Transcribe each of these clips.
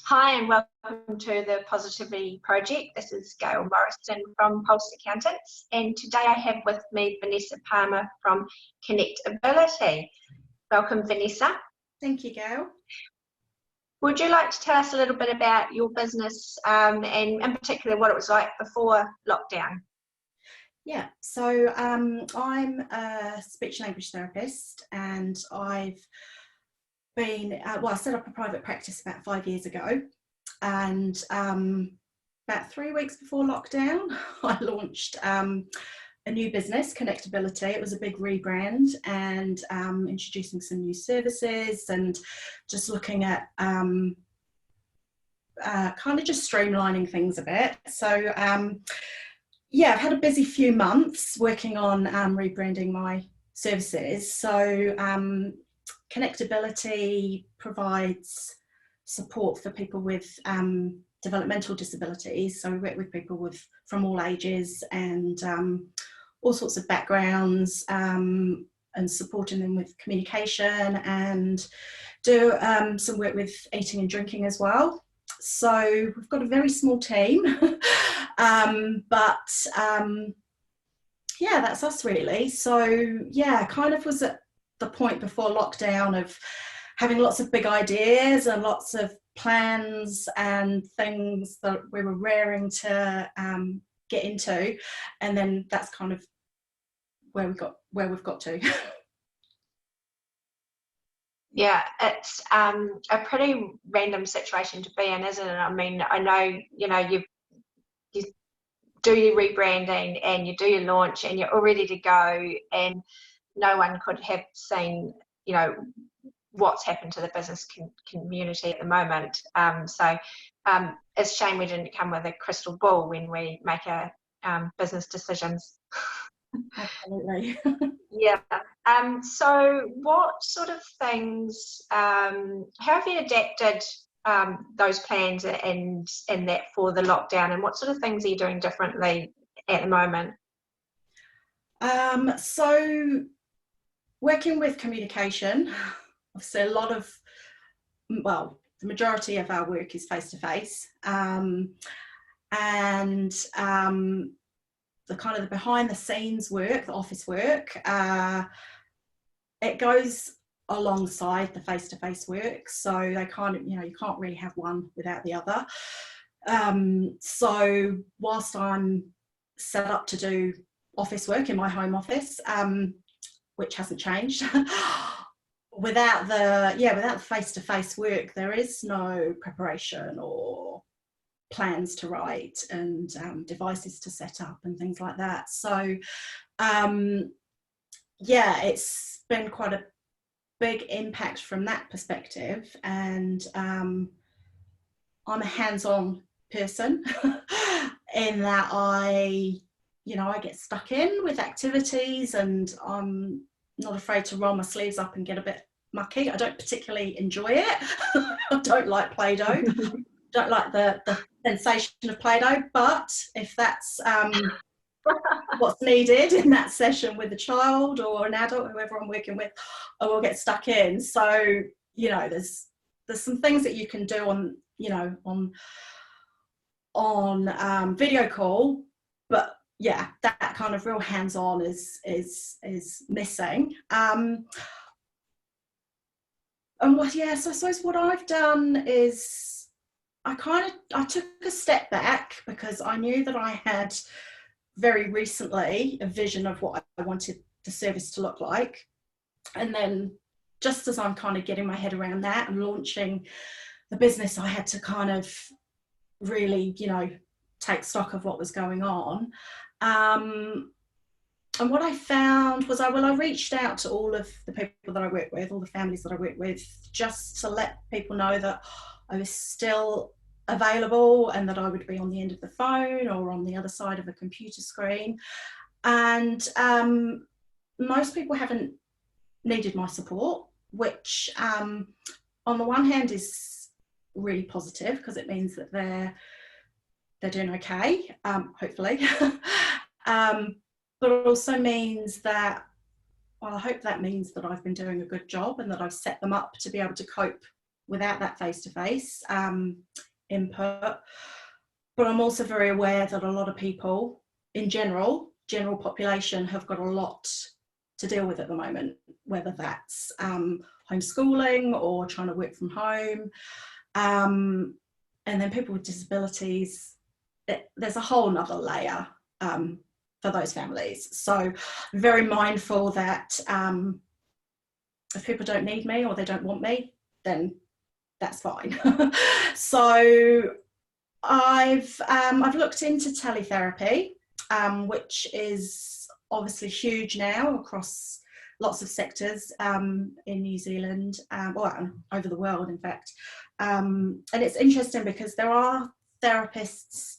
Hi and welcome to the Positivity Project. This is Gail Morrison from Pulse Accountants, and today I have with me Vanessa Parmar from Connectability. Welcome, Vanessa. Thank you, Gail. Would you like to tell us a little bit about your business and in particular what it was like before lockdown? Yeah, so I'm a speech language therapist, and I've been, I set up a private practice about 5 years ago, and about 3 weeks before lockdown, I launched a new business, Connectability. It was a big rebrand and introducing some new services and just looking at kind of just streamlining things a bit. So yeah, I've had a busy few months working on rebranding my services. So Connectability provides support for people with developmental disabilities. So we work with people from all ages and all sorts of backgrounds, and supporting them with communication, and do some work with eating and drinking as well. So we've got a very small team, but yeah, that's us really. So yeah, kind of was at the point before lockdown of having lots of big ideas and lots of plans and things that we were raring to get into, and then that's kind of where we've got to. Yeah, it's a pretty random situation to be in, isn't it? I mean, I know, you do your rebranding and you do your launch and you're all ready to go, and no one could have seen, what's happened to the business community at the moment. So it's a shame we didn't come with a crystal ball when we make our business decisions. Absolutely. Yeah. So what sort of things, how have you adapted those plans and that for the lockdown, and what sort of things are you doing differently at the moment? So working with communication, obviously a lot of, well, the majority of our work is face-to-face, and the kind of the behind the scenes work, the office work, it goes alongside the face-to-face work. So they kind of, you can't really have one without the other. So whilst I'm set up to do office work in my home office, which hasn't changed, without the face-to-face work, there is no preparation or plans to write and devices to set up and things like that. So yeah, it's been quite a big impact from that perspective, and I'm a hands-on person in that I get stuck in with activities, and I'm not afraid to roll my sleeves up and get a bit mucky. I don't particularly enjoy it. I don't like Play-Doh. Don't like the sensation of Play-Doh, but if that's what's needed in that session with a child or an adult, whoever I'm working with, I will get stuck in. So there's some things that you can do on video call, but yeah, that kind of real hands-on is missing. And so I suppose what I've done is I took a step back, because I knew that I had very recently a vision of what I wanted the service to look like. And then just as I'm kind of getting my head around that and launching the business, I had to kind of really, take stock of what was going on. And what I found was I reached out to all of the people that I work with, all the families that I work with, just to let people know that I was still available and that I would be on the end of the phone or on the other side of a computer screen. And most people haven't needed my support, which on the one hand is really positive, because it means that they're doing okay, hopefully. But it also means that, well, I hope that means that I've been doing a good job and that I've set them up to be able to cope without that face-to-face input. But I'm also very aware that a lot of people in general population have got a lot to deal with at the moment, whether that's homeschooling or trying to work from home. And then people with disabilities, there's a whole nother layer for those families. So I'm very mindful that if people don't need me or they don't want me, then that's fine. So I've looked into teletherapy, which is obviously huge now across lots of sectors in New Zealand, well, over the world, in fact. And it's interesting because there are therapists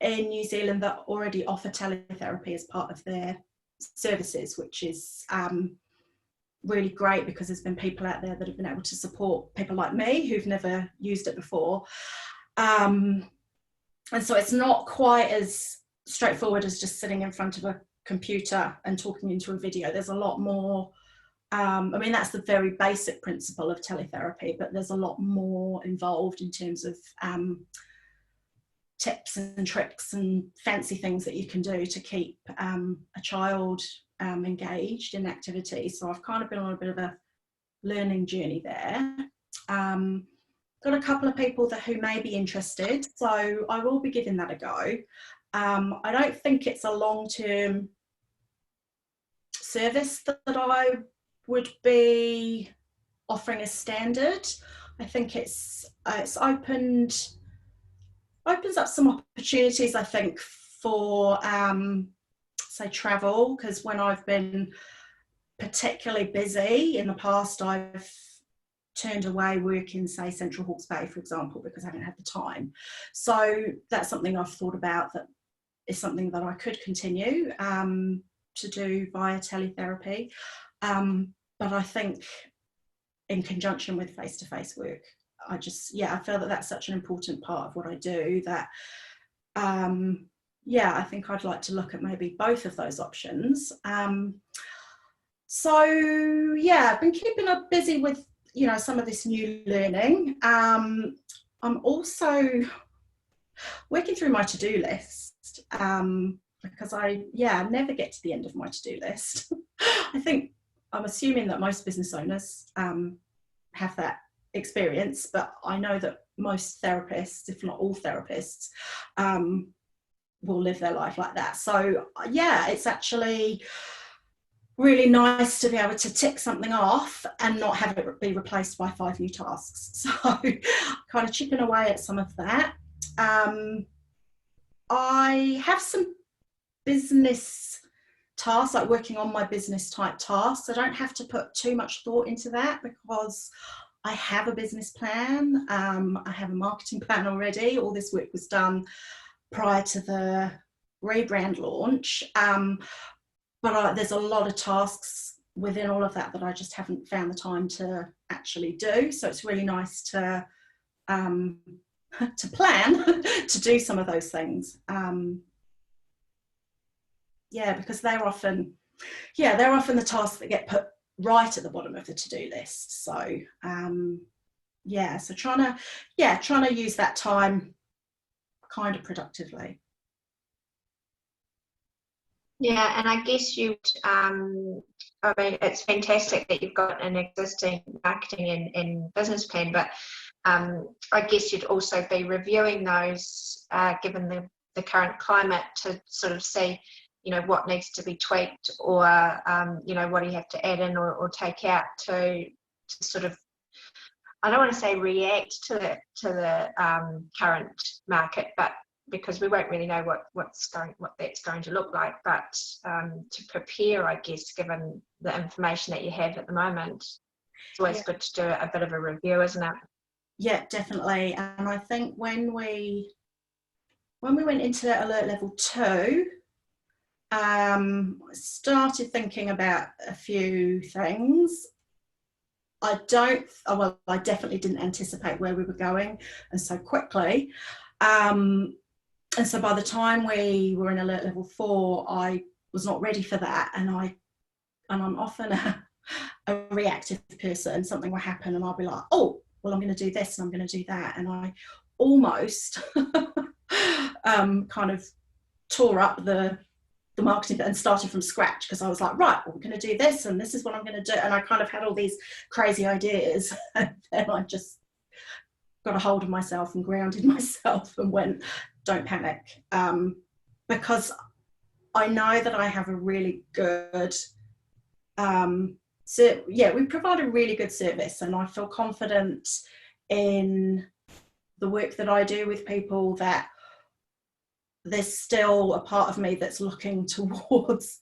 in New Zealand that already offer teletherapy as part of their services, which is really great, because there's been people out there that have been able to support people like me who've never used it before. And so it's not quite as straightforward as just sitting in front of a computer and talking into a video. There's a lot more, I mean, that's the very basic principle of teletherapy, but there's a lot more involved in terms of tips and tricks and fancy things that you can do to keep a child engaged in activity. So I've kind of been on a bit of a learning journey there. Got a couple of people who may be interested, so I will be giving that a go. I don't think it's a long-term service that I would be offering as standard. I think it's opens up some opportunities, I think, for say travel, because when I've been particularly busy in the past, I've turned away work in, say, Central Hawke's Bay, for example, because I haven't had the time. So that's something I've thought about, that is something that I could continue to do via teletherapy. But I think in conjunction with face-to-face work, I feel that that's such an important part of what I do, that I think I'd like to look at maybe both of those options. So I've been keeping up busy with some of this new learning. I'm also working through my to-do list, because I never get to the end of my to-do list. I'm assuming that most business owners have that experience, but I know that most therapists, if not all therapists, will live their life like that. So it's actually really nice to be able to tick something off and not have it be replaced by 5 new tasks. So kind of chipping away at some of that. I have some business tasks, like working on my business type tasks. I don't have to put too much thought into that because I have a business plan. I have a marketing plan already. All this work was done prior to the rebrand launch. But there's a lot of tasks within all of that I just haven't found the time to actually do. So it's really nice to plan to do some of those things. Because they're often the tasks that get put right at the bottom of the to-do list. So so trying to use that time kind of productively. Yeah, and I guess I mean, it's fantastic that you've got an existing marketing and business plan, but I guess you'd also be reviewing those given the current climate, to sort of see, what needs to be tweaked, or, what do you have to add in or take out to sort of, I don't want to say react to the current market, but because we won't really know what that's going to look like, but to prepare, I guess, given the information that you have at the moment, it's always good to do a bit of a review, isn't it? Yeah, definitely. And I think when we went into Alert Level 2, I started thinking about a few things. I definitely didn't anticipate where we were going and so quickly. And so by the time we were in Alert Level 4, I was not ready for that. And I'm often a reactive person. Something will happen and I'll be like, oh, well, I'm going to do this and I'm going to do that. And I almost kind of tore up the marketing and started from scratch, because I was like, right, well, we're going to do this and this is what I'm going to do. And I kind of had all these crazy ideas. And then I just got a hold of myself and grounded myself and went, don't panic. Because I know that I have a really good, so yeah, we provide a really good service, and I feel confident in the work that I do with people that there's still a part of me that's looking towards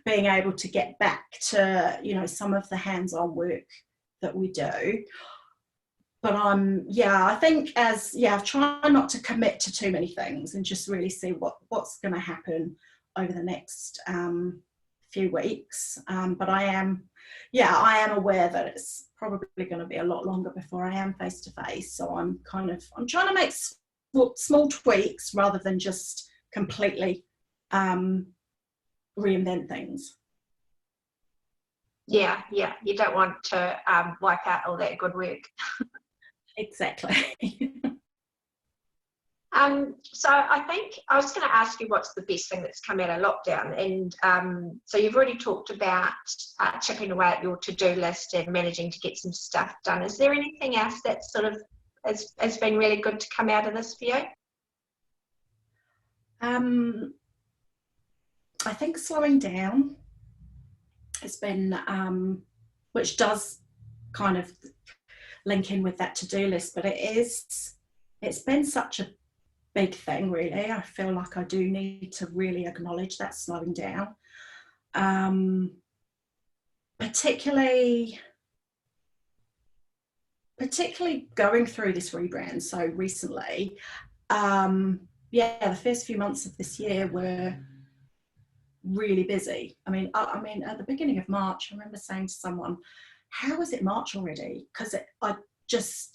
being able to get back to, you know, some of the hands-on work that we do. But I think I've tried not to commit to too many things and just really see what's going to happen over the next few weeks. But I am aware that it's probably going to be a lot longer before I am face to face. So I'm trying to make small tweaks rather than just completely reinvent things. Yeah, you don't want to wipe out all that good work. Exactly. So I think I was going to ask you what's the best thing that's come out of lockdown, and so you've already talked about chipping away at your to-do list and managing to get some stuff done. Is there anything else that sort of has been really good to come out of this for you? I think slowing down has been, which does kind of link in with that to-do list, but it's been such a big thing, really. I feel like I do need to really acknowledge that slowing down, particularly going through this rebrand so recently. The first few months of this year were really busy. I mean, at the beginning of March, I remember saying to someone, how is it March already? Because I just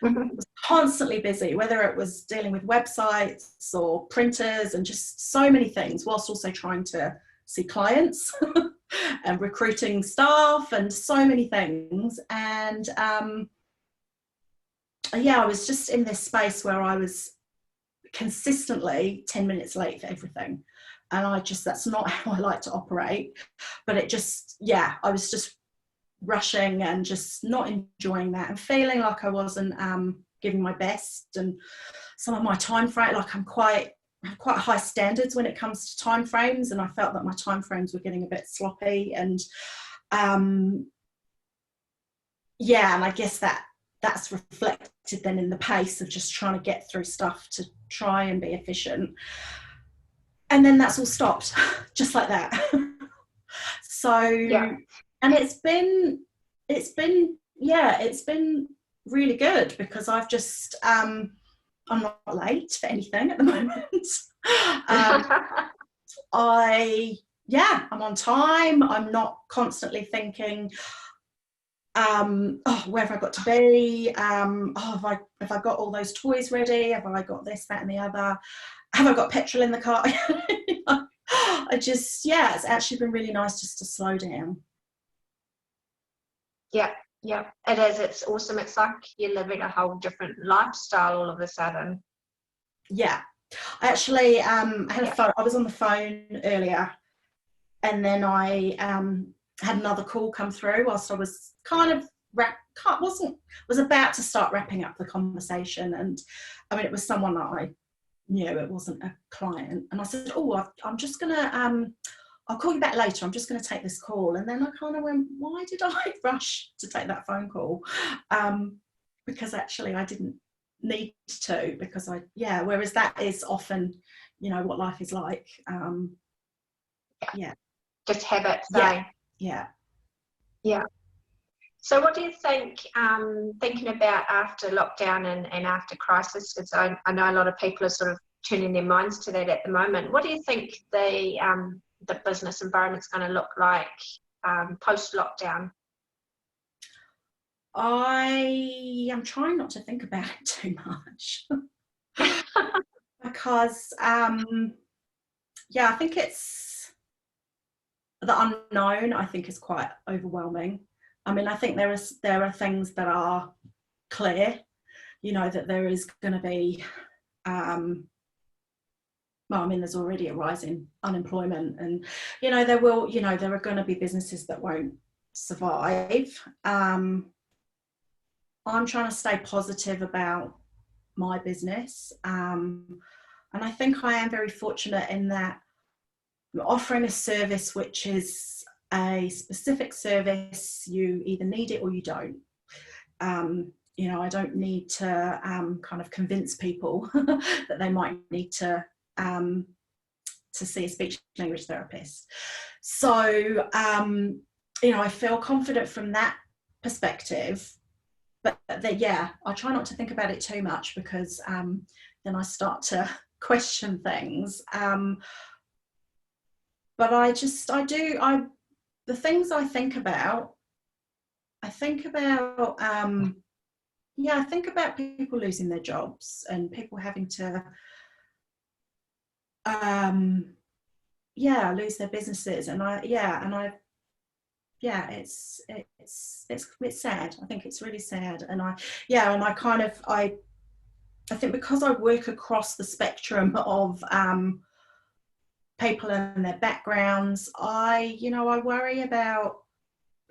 was constantly busy, whether it was dealing with websites or printers and just so many things, whilst also trying to see clients and recruiting staff and so many things. And I was just in this space where I was consistently 10 minutes late for everything. And that's not how I like to operate. But I was just rushing and just not enjoying that and feeling like I wasn't giving my best. And some of my time frame, like I have quite high standards when it comes to time frames, and I felt that my time frames were getting a bit sloppy. And and I guess that's reflected then in the pace of just trying to get through stuff to try and be efficient. And then that's all stopped just like that. So and it's been really good, because I've just I'm not late for anything at the moment. I'm on time. I'm not constantly thinking, where have I got to be? Have I got all those toys ready? Have I got this, that, and the other? Have I got petrol in the car? It's actually been really nice just to slow down. Yeah, it is. It's awesome. It's like you're living a whole different lifestyle all of a sudden. Yeah, I actually had a phone. I was on the phone earlier, and then I had another call come through whilst I was was about to start wrapping up the conversation. And I mean, it was someone that I knew, it wasn't a client. And I said, I'm just gonna I'll call you back later, I'm just going to take this call. And then I kind of went, why did I rush to take that phone call? Because actually I didn't need to, because whereas that is often, what life is like. Just habits. Yeah. So what do you think, thinking about after lockdown and after crisis, because I know a lot of people are sort of turning their minds to that at the moment. What do you think the business environment's going to look like post-lockdown? I am trying not to think about it too much. Because I think the unknown, I think, is quite overwhelming. I mean, I think there are things that are clear, you know, that there is going to be, well, I mean, there's already a rise in unemployment, and, you know, there are going to be businesses that won't survive. I'm trying to stay positive about my business. And I think I am very fortunate in that I'm offering a service which is a specific service. You either need it or you don't. You know, I don't need to kind of convince people that they might need to see a speech language therapist. So, you know, I feel confident from that perspective. But yeah, I try not to think about it too much, because then I start to question things. But the things I think about yeah, I think about people losing their jobs and people having to lose their businesses, and it's sad. I think it's really sad. And I think because I work across the spectrum of people and their backgrounds, I worry about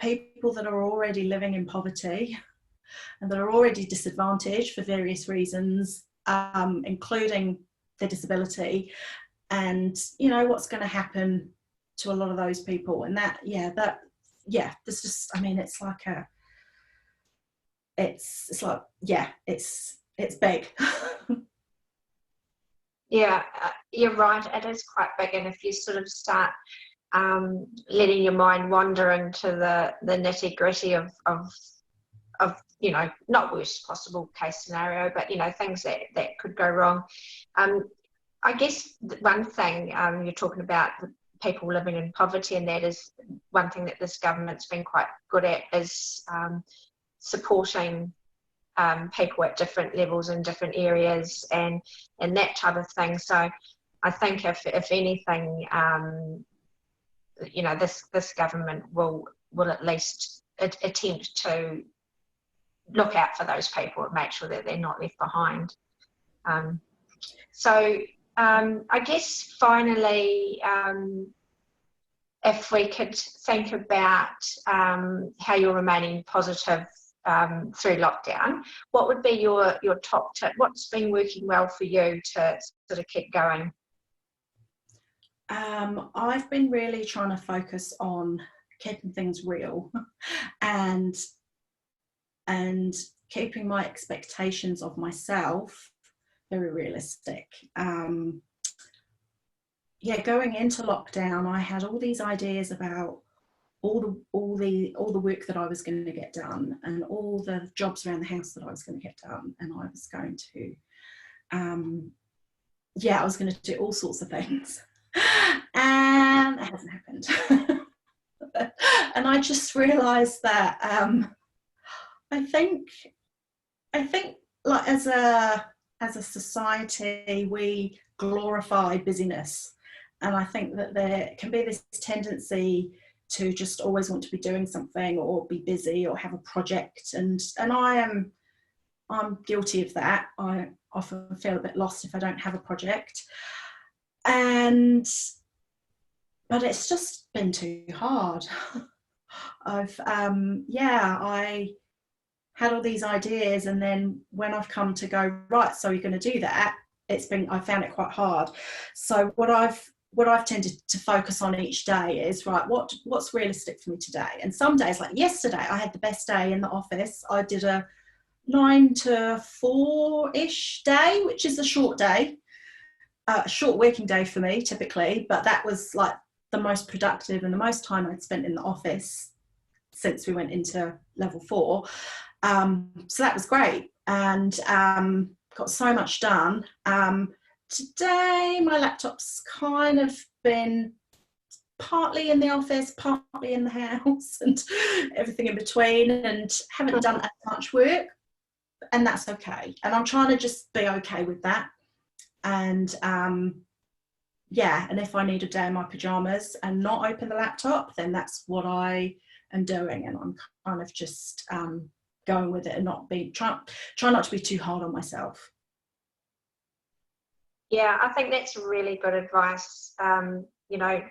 people that are already living in poverty and that are already disadvantaged for various reasons, including their disability, and you know what's going to happen to a lot of those people. And there's just, I mean, it's big. Yeah, you're right. It is quite big, and if you sort of start letting your mind wander into the nitty gritty of you know, not worst possible case scenario, but you know, things that could go wrong. I guess one thing you're talking about, the people living in poverty, and that is one thing that this government's been quite good at, is supporting people at different levels in different areas and that type of thing. So I think if anything, you know, this government will at least attempt to look out for those people and make sure that they're not left behind. So I guess finally, if we could think about how you're remaining positive through lockdown, what would be your top tip? What's been working well for you to sort of keep going? I've been really trying to focus on keeping things real and keeping my expectations of myself very realistic. Going into lockdown, I had all these ideas about all the work that I was going to get done, and all the jobs around the house that I was going to get done, and I was going to I was going to do all sorts of things, and it hasn't happened. And I just realized that I think like as a society we glorify busyness, and I think that there can be this tendency to just always want to be doing something or be busy or have a project, and I'm guilty of that. I often feel a bit lost if I don't have a project, but it's just been too hard. I had all these ideas, and then when I've come to go, right, so you're going to do that, I found it quite hard. So what I've tended to focus on each day is, right, what's realistic for me today? And some days, like yesterday, I had the best day in the office. I did a 9 to 4-ish day, which is a short day, a short working day for me typically, but that was like the most productive and the most time I'd spent in the office since we went into level 4. So that was great, and got so much done. Today my laptop's kind of been partly in the office, partly in the house, and everything in between, and haven't done as much work, and that's okay. And I'm trying to just be okay with that, and yeah, and if I need a day in my pajamas and not open the laptop, then that's what I am doing, and I'm kind of just going with it and not be try not to be too hard on myself. Yeah, I think that's really good advice. You know,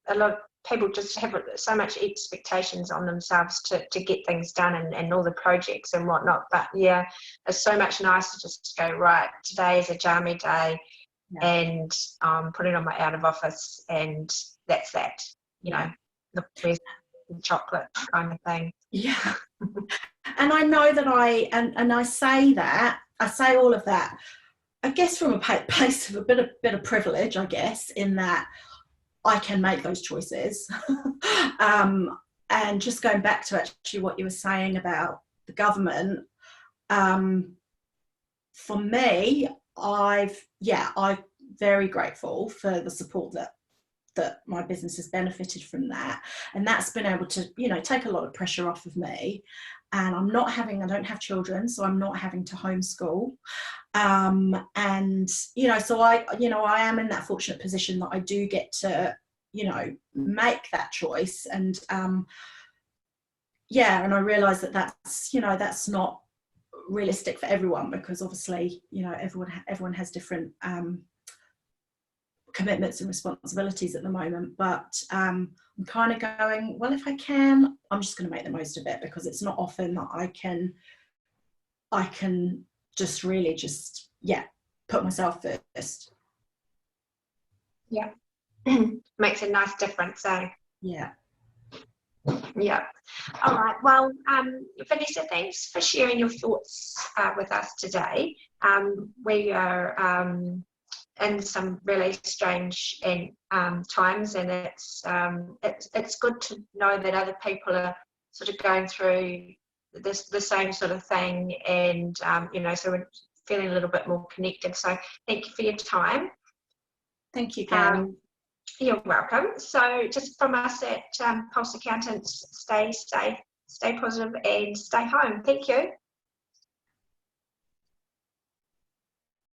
a lot of people just have so much expectations on themselves to get things done, and all the projects and whatnot. But yeah, it's so much nicer just to go, right, today is a jammy day, Yeah. and put it on my out of office, and that's that. You know, where's the chocolate kind of thing. Yeah. And I know that and I say that, I say all of that, I guess from a place of a bit of privilege, I guess, in that I can make those choices. And just going back to actually what you were saying about the government, for me, I'm very grateful for the support that my business has benefited from that, and that's been able to, you know, take a lot of pressure off of me. And I don't have children, so I'm not having to homeschool. And you know, so I am in that fortunate position that I do get to, you know, make that choice. And and I realize that that's not realistic for everyone, because obviously, you know, everyone has different commitments and responsibilities at the moment. But I'm kind of going, well, if I can, I'm just going to make the most of it, because it's not often that I can just really just put myself first. Yeah. Makes a nice difference, eh? Yeah. Yeah. All right. Well, Vanessa, thanks for sharing your thoughts with us today. We are in some really strange times, and it's good to know that other people are sort of going through the same sort of thing, and you know, so we're feeling a little bit more connected. So thank you for your time. Thank you, Gail. You're welcome. So just from us at Pulse Accountants, stay safe, stay positive, and stay home. Thank you.